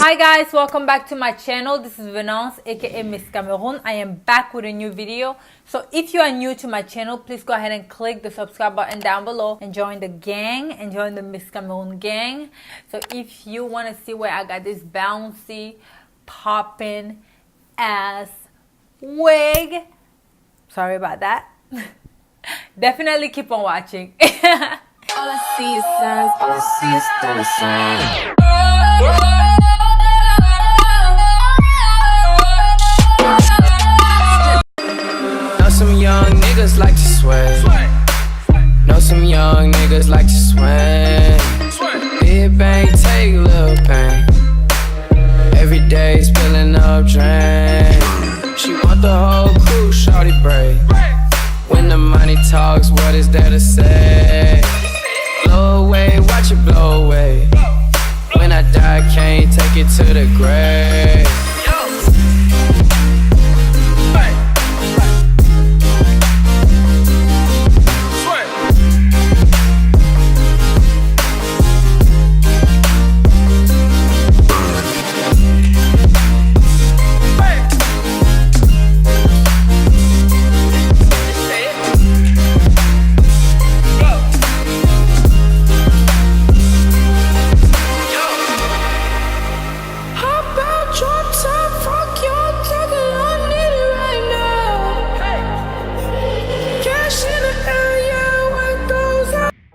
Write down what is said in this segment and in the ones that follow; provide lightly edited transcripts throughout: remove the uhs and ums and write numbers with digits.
Hi guys, welcome back to my channel. This is Venance aka Miss.Cameroon. I am back with a new video. So if you are new to my channel, please go ahead and click the subscribe button down below and join the gang and join the Miss.Cameroon gang. So if you want to see where I got this bouncy popping ass wig, sorry about that. Definitely keep on watching. All I see is signs, all I see is dollar signs. Know some young niggas like to sway. Know some young niggas like to swing. Big bang, take a little pain. Every day spilling up drain. She want the whole crew, shawty brave. When the money talks, what is there to say? Blow away, watch it blow away. When I die, can't take it to the grave.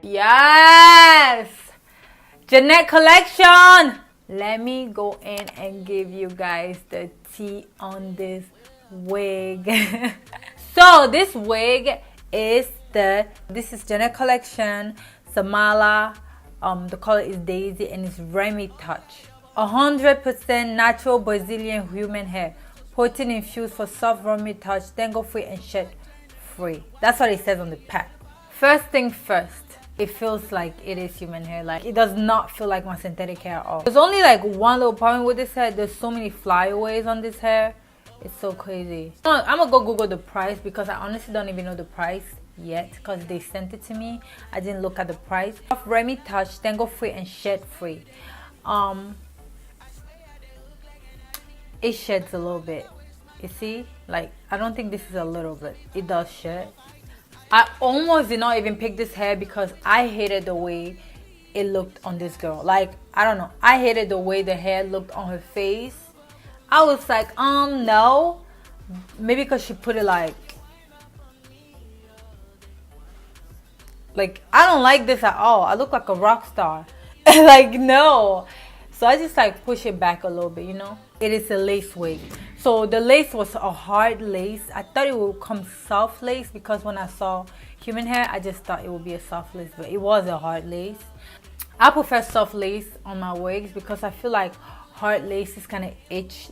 Yes, Jeanette collection. Let me go in and give you guys the tea on this wig. So this wig is this is Jeanette collection SAMALA. The color is Daisy and it's Remy Touch. 100% natural Brazilian human hair, protein infused for soft Remy Touch, tangle free and shed free. That's what it says on the pack. First thing first, it feels like it is human hair. Like, it does not feel like my synthetic hair at all. There's only like one little problem with this hair. There's so many flyaways on this hair. It's so crazy. I'm gonna go Google the price because I honestly don't even know the price yet because they sent it to me. I didn't look at the price. Remy Touch, tangle free and shed free. It sheds a little bit. You see? Like, I don't think this is a little bit. It does shed. I almost did not even pick this hair because I hated the way it looked on this girl. Like, I don't know. I hated the way the hair looked on her face. I was like, no. Maybe because she put it like, I don't like this at all. I look like a rock star. Like, no. So I just like push it back a little bit, you know. It is a lace wig. So the lace was a hard lace. I thought it would come soft lace because when I saw human hair, I just thought it would be a soft lace, but it was a hard lace. I prefer soft lace on my wigs because I feel like hard laces kind of it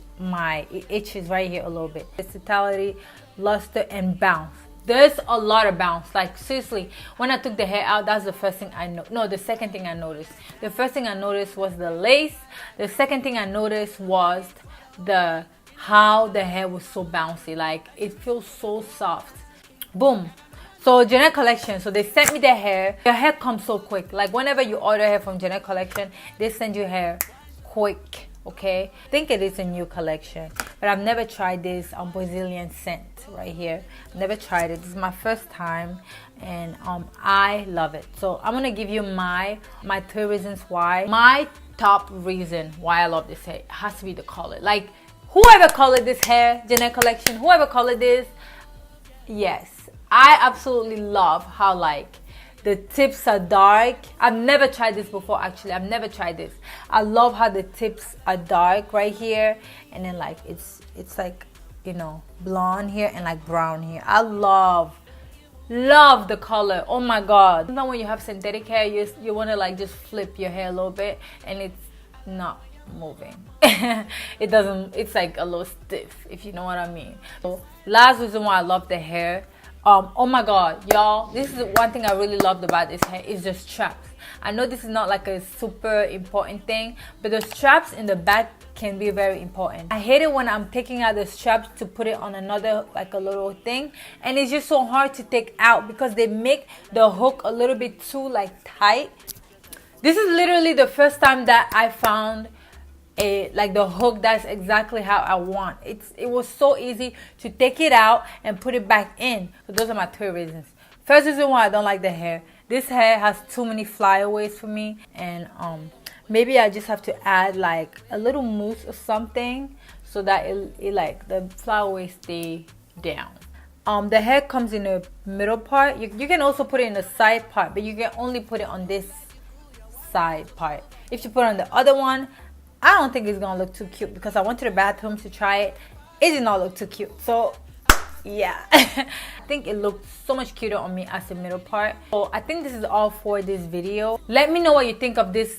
itches right here a little bit. Versatility, luster, and bounce. There's a lot of bounce. Like, seriously, when I took the hair out, that's the first thing I know. No, the second thing I noticed. The first thing I noticed was the lace. The second thing I noticed was how the hair was so bouncy. Like, it feels so soft. Boom. So Jeanette collection, so they sent me their hair. Your hair comes so quick. Like, whenever you order hair from Jeanette collection, they send you hair quick. Okay, I think it is a new collection, but I've never tried this Brazilian scent right here. Never tried it. This is my first time and I love it. So I'm gonna give you my 3 reasons why. My top reason why I love this hair has to be the color. Like, whoever colored this hair, Jeanette collection, whoever colored this, yes, I absolutely love how like the tips are dark. I've never tried this before, actually. I've never tried this. I love how the tips are dark right here, and then like it's like, you know, blonde here and like brown here. I love the color. Oh my god. Sometimes when you have synthetic hair, you want to like just flip your hair a little bit and it's not moving. It's like a little stiff, if you know what I mean. So last reason why I love the hair, oh my god, y'all, this is one thing I really loved about this hair is the straps. I know this is not like a super important thing, but the straps in the back can be very important. I hate it when I'm taking out the straps to put it on another, like a little thing, and it's just so hard to take out because they make the hook a little bit too like tight. This is literally the first time that I found like the hook, that's exactly how I want. It was so easy to take it out and put it back in. So those are my 3 reasons. First reason why I don't like the hair. This hair has too many flyaways for me, and maybe I just have to add like a little mousse or something so that it like the flyaways stay down. The hair comes in the middle part. You can also put it in the side part, but you can only put it on this side part. If you put it on the other one, I don't think it's gonna look too cute, because I went to the bathroom to try it. It did not look too cute. So yeah, I think it looked so much cuter on me as the middle part. So I think this is all for this video. Let me know what you think of this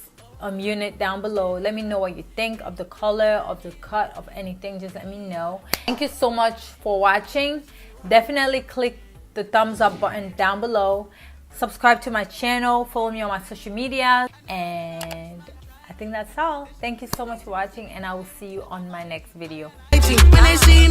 unit down below. Let me know what you think of the color, of the cut, of anything. Just let me know. Thank you so much for watching. Definitely click the thumbs up button down below. Subscribe to my channel. Follow me on my social media. And I think that's all. Thank you so much for watching, and I will see you on my next video. When they see